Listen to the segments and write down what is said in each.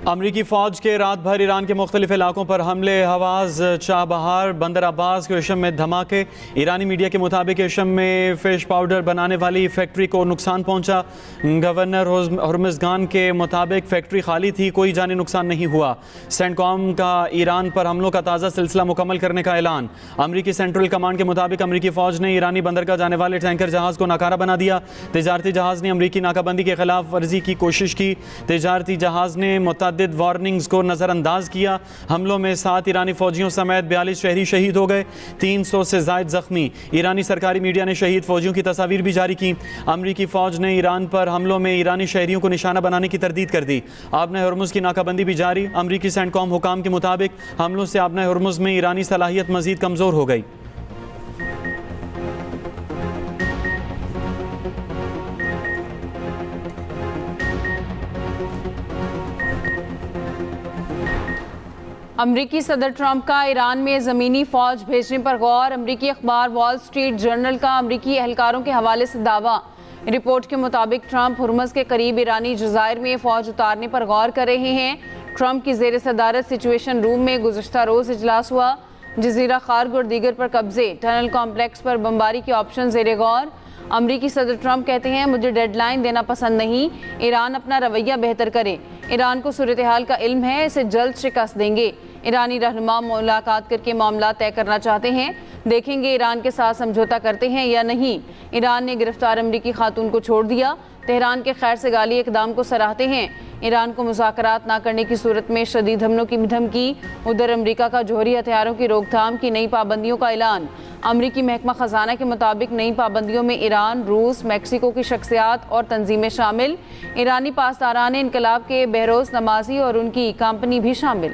अमरीकी फ़ौज के रात भर ईरान के मुख्तलिफ इलाकों पर हमले, हवाज़, चाबहार, बंदर अब्बास के यशम में धमाके। ईरानी मीडिया के मुताबिक यशम में फ़िश पाउडर बनाने वाली फैक्ट्री को नुकसान पहुंचा। गवर्नर हुर्मुज़गान के मुताबिक फैक्ट्री खाली थी, कोई जानी नुकसान नहीं हुआ। सेंटकॉम का ईरान पर हमलों का ताज़ा सिलसिला मुकम्मल करने का ऐलान। अमरीकी सेंट्रल कमांड के मुताबिक अमरीकी फ़ौज ने ईरानी बंदरगाह जाने वाले टैंकर जहाज़ को नाकारा बना दिया। तजारती जहाज़ ने अमरीकी नाकाबंदी के खिलाफ वर्जी की कोशिश की। तजारती जहाज़ ने मुतअद्दिद वार्निंग्स को नज़रअंदाज किया। हमलों में 7 ईरानी फौजियों समेत 42 शहरी शहीद हो गए, 300 से ज़ायद जख्मी। ईरानी सरकारी मीडिया ने शहीद फौजियों की तस्वीर भी जारी की। अमरीकी फ़ौज ने ईरान पर हमलों में ईरानी शहरियों को निशाना बनाने की तरदीद कर दी। आबना हुर्मुज़ की नाकाबंदी भी जारी। अमरीकी सेंटकॉम हुकाम के मुताबिक हमलों से आबना हुर्मुज़ में ईरानी सलाहियत मज़ीद कमज़ोर हो गई। अमरीकी सदर ट्रंप का ईरान में ज़मीनी फ़ौज भेजने पर गौर। अमरीकी अखबार वॉल स्ट्रीट जर्नल का अमरीकी एहलकारों के हवाले से दावा। रिपोर्ट के मुताबिक ट्रंप हुर्मुज़ के करीब ईरानी जज़ायर में फ़ौज उतारने पर गौर कर रहे हैं। ट्रंप की ज़ेर सदारत सिचुएशन रूम में गुज़श्ता रोज़ इजलास हुआ। जज़ीरा खार्ग और दीगर पर कब्जे, टनल कॉम्प्लेक्स पर बमबारी के ऑप्शन ज़ेर गौर। अमरीकी सदर ट्रंप कहते हैं, मुझे डेडलाइन देना पसंद नहीं, ईरान अपना रवैया बेहतर करे। ईरान को सूरत हाल का इल्म है, इसे जल्द शिकस्त देंगे। ईरानी रहनुमा मुलाकात करके मामला तय करना चाहते हैं, देखेंगे ईरान के साथ समझौता करते हैं या नहीं। ईरान ने गिरफ्तार अमरीकी खातून को छोड़ दिया। तेहरान के खैर से गाली इकदाम को सराहते हैं। ईरान को मुज़ाकरात ना करने की सूरत में शदीद हमलों की धमकी। उधर अमरीका का जोहरी हथियारों की रोकथाम की नई पाबंदियों का ऐलान। अमरीकी महकमा ख़जाना के मुताबिक नई पाबंदियों में ईरान, रूस, मैक्सिको की शख्सियात और तंजीमें शामिल। ईरानी पासदारान इनकलाब के बहरोज़ नमाजी और उनकी कंपनी भी शामिल।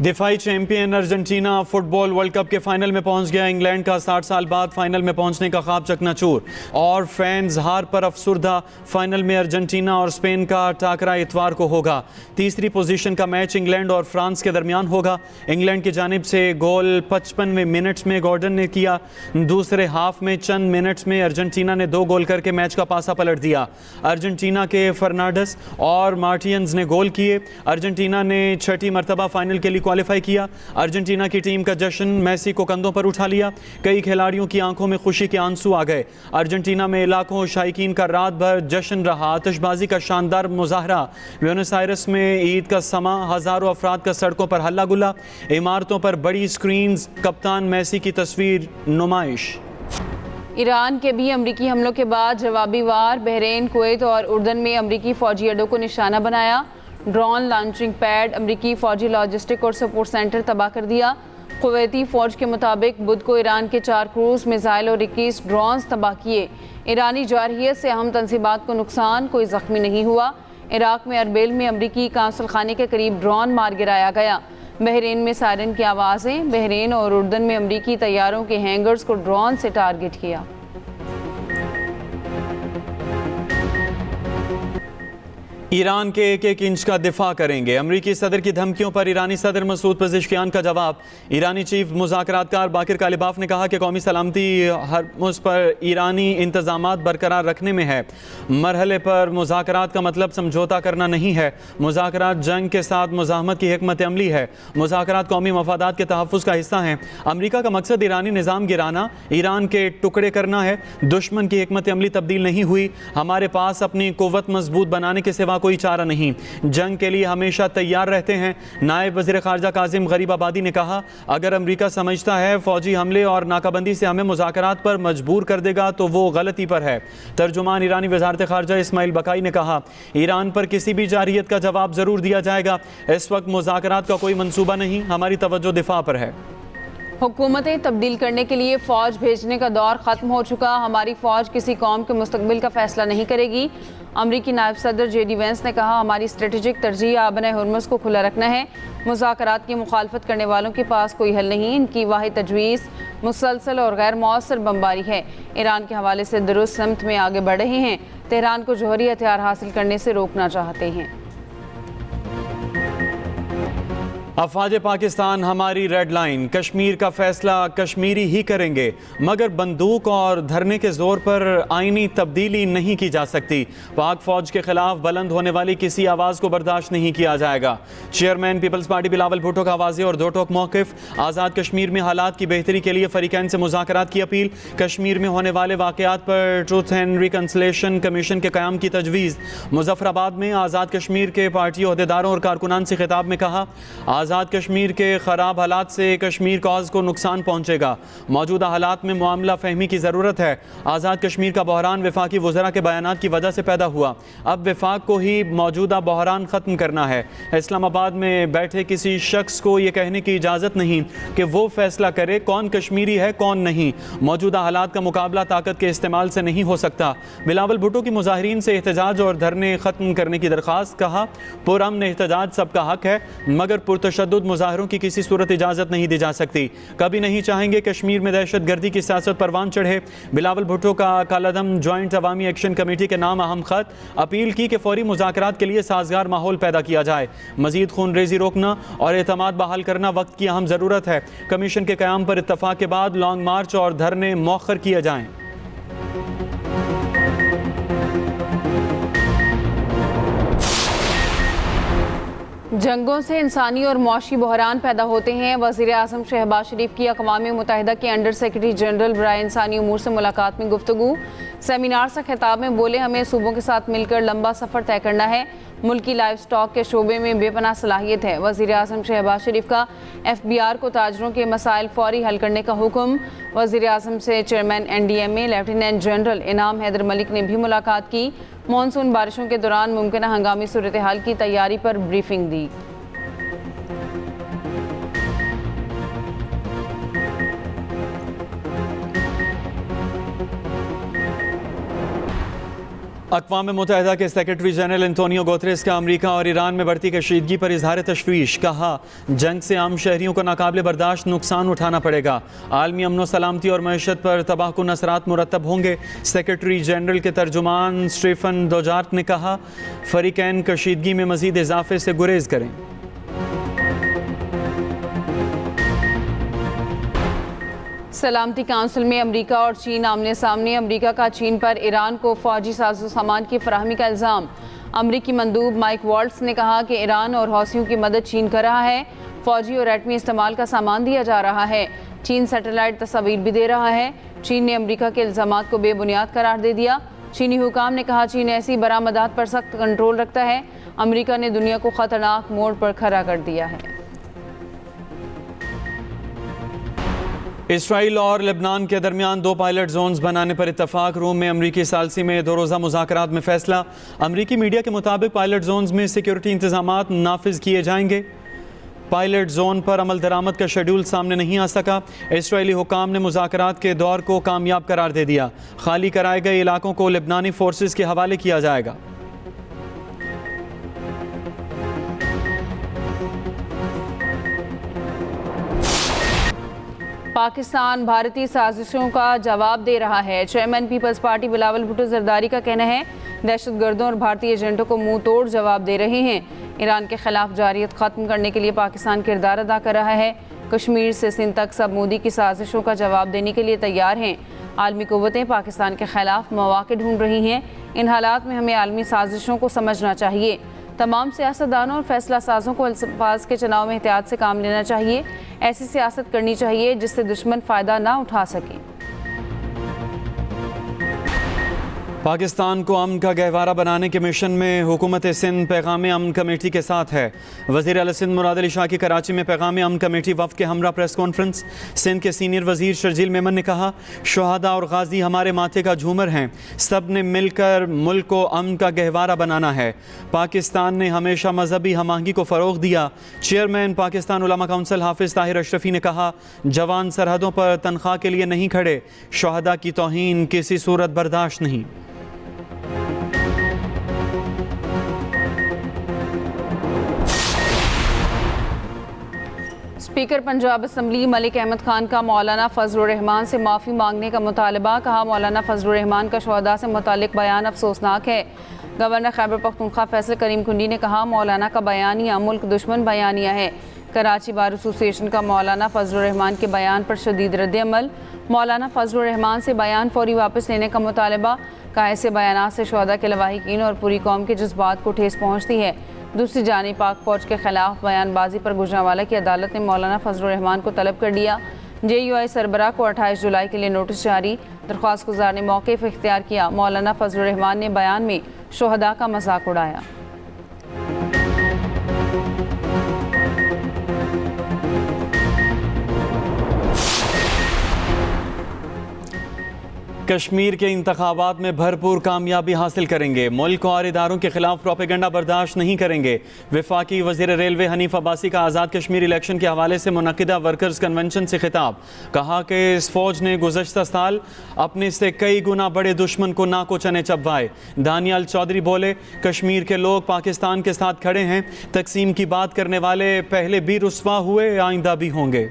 दिफाई champion Argentina football world cup के फाइनल में पहुंच गया। इंग्लैंड का 60 साल बाद फाइनल में पहुंचने का ख्वाब चकनाचूर और फैंस हार पर अफसुर्दा। फाइनल में अर्जेंटीना और स्पेन का टाकरा इतवार को होगा। तीसरी पोजीशन का मैच इंग्लैंड और फ्रांस के दरमियान होगा। इंग्लैंड की जानिब से गोल 55वें मिनट में गॉर्डन ने किया। दूसरे हाफ में चंद मिनट्स में अर्जेंटीना ने 2 गोल करके मैच का पासा पलट दिया। अर्जेंटीना के फर्नांडिस और मार्टियंस ने गोल किए। अर्जेंटीना ने 6ठी मरतबा फाइनल के लिए क्वालिफाई किया। अर्जेंटीना की टीम का जश्न मेसी को कंधों पर उठा लिया। कई खिलाड़ियों की आंखों में खुशी के आंसू आ गए। अर्जेंटीना में लाखों शायकीन का रात भर जश्न रहा। आतिशबाजी का शानदार मुजाहरा। ब्यूनस आयर्स में ईद का समा, हजारों अफराद का सड़कों पर हल्ला गुल्ला। इमारतों पर बड़ी स्क्रीन्स, कप्तान मेसी की तस्वीर नुमाइश। ईरान के भी अमरीकी हमलों के बाद जवाबी वार। बहरीन, कुवैत और उर्दन में अमरीकी फौजी अड्डों को निशाना बनाया। ड्रोन लॉन्चिंग पैड, अमरीकी फौजी लॉजिस्टिक और सपोर्ट सेंटर तबाह कर दिया। कुवैती फ़ौज के मुताबिक बुध को ईरान के 4 क्रूज़ मिसाइल और 21 ड्रोन्स तबाह किए। ईरानी जारहियत से अहम तंसीबात को नुकसान, कोई ज़ख्मी नहीं हुआ। इराक में अरबिल में अमरीकी कांसल खाने के करीब ड्रोन मार गिराया गया। बहरीन में सायरन की आवाज़ें। बहरीन और उर्दन में अमरीकी तैयारों के हैंगर्स को ड्रोन से टारगेट किया। ईरान के 1-1 इंच का दिफा करेंगे। अमरीकी सदर की धमकियों पर ईरानी सदर मसूद पज़ेश्कियान का जवाब। ईरानी चीफ मुज़ाकरातकार बाकिर कालिबाफ ने कहा कि कौमी सलामती हरमुज़ पर ईरानी इंतज़ामात बरकरार रखने में है। मरहले पर मुज़ाकरात का मतलब समझौता करना नहीं है। मुज़ाकरात जंग के साथ मुज़ाहमत की हिकमत अमली है। मुज़ाकरात कौमी मफादात के तहफ़्फ़ुज़ का हिस्सा हैं। अमरीका का मकसद ईरानी निज़ाम गिराना, ईरान के टुकड़े करना है। दुश्मन की हिकमत अमली तब्दील नहीं हुई। हमारे पास अपनी कुव्वत मजबूत बनाने के सिवा कोई चारा नहीं। जंग के लिए हमेशा तैयार रहते हैं। नायब वज़ीर ख़ारजा कासिम गरीबाबादी ने कहा, अगर अमरीका समझता है फौजी हमले और नाकाबंदी से हमें मुज़ाकरात पर मजबूर कर देगा तो वो गलती पर है। तर्जुमान ईरानी वज़ारत ख़ारजा इस्माइल बकाई ने कहा, ईरान पर किसी भी जारहियत का जवाब ज़रूर दिया जाएगा। इस वक्त मुज़ाकरात का कोई मंसूबा नहीं, हमारी तवज्जो दिफा पर है। हुकूमतें तब्दील करने के लिए फ़ौज भेजने का दौर ख़त्म हो चुका। हमारी फ़ौज किसी कौम के मुस्तकबिल का फ़ैसला नहीं करेगी। अमरीकी नायब सदर JD वेंस ने कहा, हमारी स्ट्रेटेजिक तरजीह आबना हुर्मुज़ को खुला रखना है। मुज़ाकरात की मुखालफत करने वालों के पास कोई हल नहीं। इनकी वाहिद तजवीज़ मुसलसल और गैर मौसर बमबारी है। ईरान के हवाले से दुरुस्त समत में आगे बढ़ रहे हैं। तेहरान को जौहरी हथियार हासिल करने से रोकना चाहते हैं। अफवाज पाकिस्तान हमारी रेड लाइन, कश्मीर का फैसला कश्मीरी ही करेंगे, मगर बंदूक और धरने के जोर पर आईनी तब्दीली नहीं की जा सकती। पाक फौज के खिलाफ बुलंद होने वाली किसी आवाज़ को बर्दाश्त नहीं किया जाएगा। Chairman peoples party Bilawal Bhutto का वाज़ेह और दो टोक मौक़िफ़। आज़ाद कश्मीर में हालात की बेहतरी के लिए फ़रीक़ैन से मुज़ाकरात की अपील। कश्मीर में होने वाले वाक़यात पर ट्रूथ एंड रिकन्सिलेशन कमीशन के क़याम की तजवीज़। मुज़फ़्फ़राबाद में आज़ाद कश्मीर के पार्टी अहदेदारों और कारकुनान से खिताब में कहा, आज़ाद कश्मीर के ख़राब हालात से कश्मीर कॉज को नुकसान पहुँचेगा। मौजूदा हालात में मामला फहमी की ज़रूरत है। आज़ाद कश्मीर का बहरान वफाकी वज़रा के बयानात की वजह से पैदा हुआ। अब वफाक को ही मौजूदा बहरान ख़त्म करना है। इस्लामाबाद में बैठे किसी शख्स को ये कहने की इजाज़त नहीं कि वो फैसला करे कौन कश्मीरी है कौन नहीं। मौजूदा हालात का मुकाबला ताकत के इस्तेमाल से नहीं हो सकता। बिलावल भुट्टो की मुजाहिरीन से एहतजाज और धरने ख़त्म करने की दरख्वास्त। कहा, पुरअमन एहतजाज सबका हक है, मगर पुरतशद्दुद मुजाहरों की किसी सूरत इजाज़त नहीं दी जा सकती। कभी नहीं चाहेंगे कश्मीर में दहशत गर्दी की सियासत परवान चढ़े। बिलावल भुट्टो का कालादम जॉइंट अवामी एक्शन कमेटी के नाम अहम खत। अपील की कि फौरी मुज़ाकरात के लिए साजगार माहौल पैदा किया जाए। मजीद खून रेजी रोकना और एतमाद बहाल करना वक्त की अहम ज़रूरत है। कमीशन के क़याम पर इत्तफाक के बाद लॉन्ग मार्च और धरने मौखर किए जाएँ। जंगों से इंसानी और मौशी बहरान पैदा होते हैं। वज़ीर आज़म शहबाज शरीफ की अक़वाम मुत्तहिदा के अंडर सेक्रेटरी जनरल बराए इंसानी उमूर से मुलाकात में गुफ्तगू। सेमिनार से खिताब में बोले, हमें सूबों के साथ मिलकर लंबा सफ़र तय करना है। मुल्की लाइफ स्टॉक के शोबे में बेपनाह सलाहियत है। वज़ीर आज़म शहबाज शरीफ का FBR को ताजरों के मसाइल फौरी हल करने का हुक्म। वज़ीर आज़म से चेयरमैन NDMA लेफ्टिनेंट जनरल इनाम हैदर मलिक ने भी मुलाकात की। मानसून बारिशों के दौरान मुमकिन हंगामी सूरत हाल की तैयारी पर ब्रीफिंग दी। अक़वाम मुत्तहिदा के सेक्रेटरी जनरल एंटोनियो गुतेरेस का अमरीका और ईरान में बढ़ती कशीदगी पर इजहार तशवीश। कहा, जंग से आम शहरियों को नाकाबिले बर्दाश्त नुकसान उठाना पड़ेगा। आलमी अमन सलामती और मईशत पर तबाहकुन असरात मुरतब होंगे। सेक्रेटरी जनरल के तर्जुमान स्टीफन दुजार्ट ने कहा, फ़रीक़ैन कशीदगी में मज़ीद इजाफे से गुरेज करें। सलामती काउंसिल में अमरीका और चीन आमने सामने। अमरीका का चीन पर ईरान को फौजी साजो सामान की फराहमी का इल्ज़ाम। अमरीकी मंदूब माइक वॉल्ट्स ने कहा कि ईरान और हौसियों की मदद चीन कर रहा है। फौजी और एटमी इस्तेमाल का सामान दिया जा रहा है। चीन सैटेलाइट तस्वीर भी दे रहा है। चीन ने अमरीका के इल्ज़ामात को बेबुनियाद करार दे दिया। चीनी हुकाम ने कहा, चीन ऐसी बरामदात पर सख्त कंट्रोल रखता है। अमरीका ने दुनिया को ख़तरनाक मोड़ पर खड़ा कर दिया है। इसराइल और लेबनान के दरमियान 2 पायलट जोन्स बनाने पर इत्तफाक। रोम में अमरीकी सालसी में 2 रोज़ा मुज़ाकरात में फैसला। अमरीकी मीडिया के मुताबिक पायलट जोन्स में सिक्योरिटी इंतजामात नाफिज किए जाएंगे। पायलट जोन पर अमल दरामद का शेड्यूल सामने नहीं आ सका। इसराइली हुकाम ने मुज़ाकरात के दौर को कामयाब करार दे दिया। खाली कराए गए इलाकों को लेबनानी फोर्सेस के हवाले किया जाएगा। पाकिस्तान भारतीय साजिशों का जवाब दे रहा है। Chairman peoples party Bilawal Bhutto Zardari का कहना है, दहशतगर्दों और भारतीय एजेंटों को मुंह तोड़ जवाब दे रहे हैं। ईरान के खिलाफ जारियत ख़त्म करने के लिए पाकिस्तान किरदार अदा कर रहा है। कश्मीर से सिंध तक सब मोदी की साजिशों का जवाब देने के लिए तैयार हैं। आलमी क़ुव्वतें पाकिस्तान के खिलाफ मौक़े ढूंढ रही हैं। इन हालात में हमें आलमी साजिशों को समझना चाहिए। तमाम सियासतदानों और फैसला साजों को अल्फाज के चुनाव में एहतियात से काम लेना चाहिए। ऐसी सियासत करनी चाहिए जिससे दुश्मन फ़ायदा ना उठा सके। पाकिस्तान को अमन का गहवारा बनाने के मिशन में हुकूमत सिंध पैगाम अमन कमेटी के साथ है। वज़ीर आला सिंध मुराद अली शाह की कराची में पैगाम अमन कमेटी वफ़द के हमरा प्रेस कॉन्फ्रेंस। सिंध के सीनियर वज़ीर शर्जील मेमन ने कहा, शहादा और गाजी हमारे माथे का झूमर हैं। सब ने मिलकर मुल्क को अमन का गहवारा बनाना है। पाकिस्तान ने हमेशा मजहबी हमआहंगी को फ़रोग़ दिया। चेयरमैन पाकिस्तान उलमा काउंसिल हाफिज़ ताहिर अशरफी ने कहा, जवान सरहदों पर तनख्वाह के लिए नहीं खड़े। शहादा की तौहीन किसी सूरत बर्दाश्त नहीं। स्पीकर पंजाब असम्बली मलिक अहमद खान का मौलाना फजलुर रहमान से माफ़ी मांगने का मुतालबा। कहा, मौलाना फजलुर रहमान का शहदा से मुतालिक बयान अफसोसनाक है। गवर्नर खैबर पख्तूनख्वा फैसल करीम कुंडी ने कहा, मौलाना का बयानिया मुल्क दुश्मन बयानिया है। कराची बार एसोसिएशन का मौलाना फजलुर रहमान के बयान पर शदीद रद्द-ए-अमल। मौलाना फजलुर रहमान से बयान फौरी वापस लेने का मुतालबा। कहा ऐसे बयान से शुहदा के लवाहिकीन और पूरी कौम के जज्बात को ठेस पहुँचती है। दूसरी जानिब पाक फौज के खिलाफ बयानबाजी पर गुजरांवाला की अदालत ने मौलाना फजलुर रहमान को तलब कर लिया। JUI सरबराह को 28 जुलाई के लिए नोटिस जारी। दरख्वास्त गुजार ने मौक़िफ़ इख्तियार किया। मौलाना फजलुर रहमान ने बयान में शुहदा का मजाक उड़ाया। कश्मीर के इंतखाबात में भरपूर कामयाबी हासिल करेंगे। मुल्क और इदारों के खिलाफ प्रोपेगेंडा बर्दाश्त नहीं करेंगे। वफाकी वज़ीर रेलवे हनीफ अब्बासी का आज़ाद कश्मीर इलेक्शन के हवाले से मुनक़िदा वर्कर्स कन्वेंशन से खिताब। कहा कि इस फौज ने गुज़श्ता साल अपने से कई गुना बड़े दुश्मन को नाको चने चबवाए। दानियाल चौधरी बोले, कश्मीर के लोग पाकिस्तान के साथ खड़े हैं। तकसीम की बात करने वाले पहले भी रुस्वा हुए, आइंदा भी होंगे।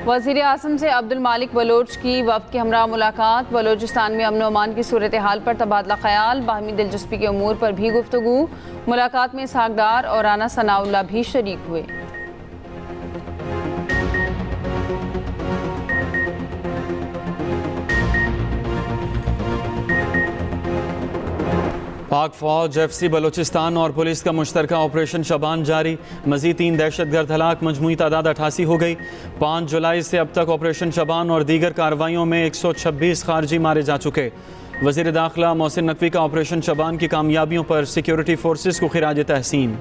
वज़ीर आज़म से अब्दुल मालिक बलोच की वफ़द के हमरा मुलाकात। बलोचिस्तान में अमन अमान की सूरत हाल पर तबादला ख्याल। बाहमी दिलचस्पी के उमूर पर भी गुफ्तगू। मुलाकात में इसहाक डार और राना सनाउल्लाह भी शरीक हुए। पाक फौज, FC बलोचिस्तान और पुलिस का मुश्तरका ऑपरेशन शबान जारी। मज़ीद 3 दहशतगर्द हलाक, मजमूई तादाद 88 हो गई। 5 जुलाई से अब तक ऑपरेशन शबान और दीगर कार्रवाइयों में 126 खारजी मारे जा चुके। वज़ीर दाखिला मोहसिन नकवी का ऑपरेशन शबान की कामयाबियों पर सिक्योरिटी फोर्सेस को खिराज तहसीन।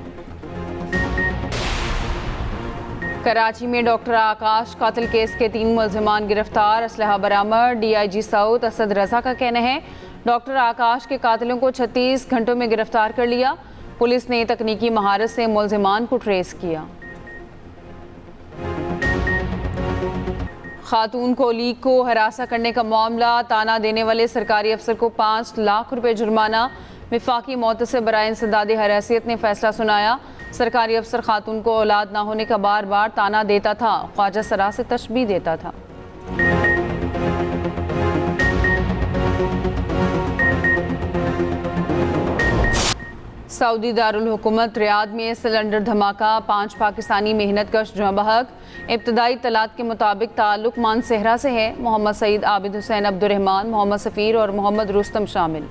कराची में डॉक्टर आकाश कातिल केस के 3 मुल्ज़िमान गिरफ्तार। असलहा बरामद। DIG साउथ असद रजा का कहना है डॉक्टर आकाश के कातिलों को 36 घंटों में गिरफ्तार कर लिया। पुलिस ने तकनीकी महारत से मुल्ज़िमान को ट्रेस किया। खातून कोलीग को हरासा करने का मामला। ताना देने वाले सरकारी अफसर को 5 लाख रुपए जुर्माना। वफाकी मोतसिब बराए इंसदाद हरासियत ने फैसला सुनाया। सरकारी अफसर खातून को औलाद ना होने का बार बार ताना देता था। ख्वाजा सरा से तशबीह देता था। सऊदी दारुल हुकूमत रियाद में सिलेंडर धमाका। 5 पाकिस्तानी मेहनतकश जुआ बहक। इब्तदाई तलात के मुताबिक ताल्लुक मानसेहरा से है। मोहम्मद सईद, आबिद हुसैन, अब्दुर्रहमान, मोहम्मद सफ़ीर और मोहम्मद रुस्तम शामिल।